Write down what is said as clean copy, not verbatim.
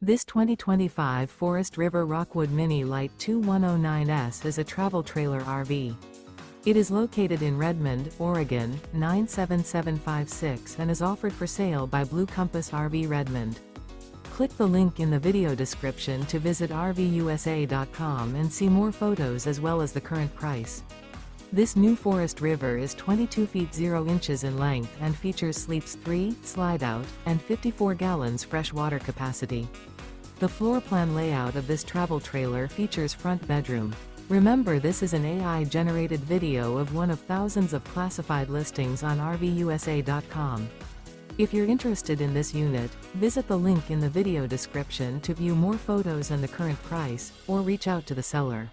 This 2025 Forest River Rockwood Mini Lite 2109S is a travel trailer RV. It is located in Redmond, Oregon, 97756 and is offered for sale by Blue Compass RV Redmond. Click the link in the video description to visit RVUSA.com and see more photos as well as the current price. This new Forest River is 22 feet 0 inches in length and features sleeps 3, Slideout, and 54 gallons fresh water capacity. The floor plan layout of this travel trailer features front bedroom. Remember, this is an AI-generated video of one of thousands of classified listings on RVUSA.com. If you're interested in this unit, visit the link in the video description to view more photos and the current price, or reach out to the seller.